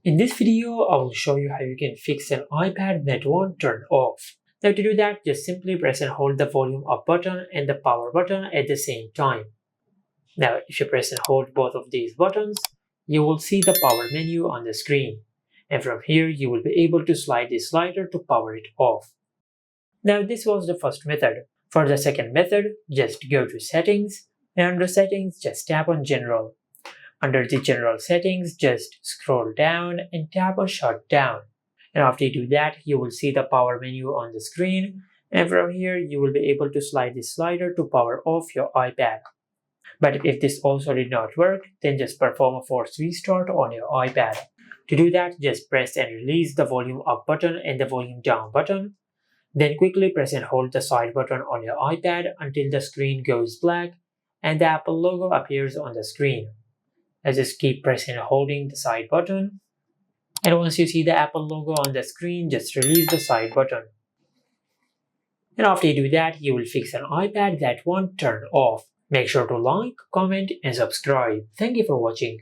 In this video, I will show you how you can fix an iPad that won't turn off. Now to do that, just simply press and hold the volume up button and the power button at the same time. Now if you press and hold both of these buttons, you will see the power menu on the screen. And from here, you will be able to slide the slider to power it off. Now this was the first method. For the second method, just go to Settings, and under Settings, just tap on General. Under the General Settings, just scroll down and tap on Shutdown. And after you do that, you will see the power menu on the screen, and from here you will be able to slide the slider to power off your iPad. But if this also did not work, then just perform a force restart on your iPad. To do that, just press and release the volume up button and the volume down button. Then quickly press and hold the side button on your iPad until the screen goes black and the Apple logo appears on the screen. And just keep pressing and holding the side button. And once you see the Apple logo on the screen, just release the side button. And after you do that, you will fix an iPad that won't turn off. Make sure to like, comment, and subscribe. Thank you for watching.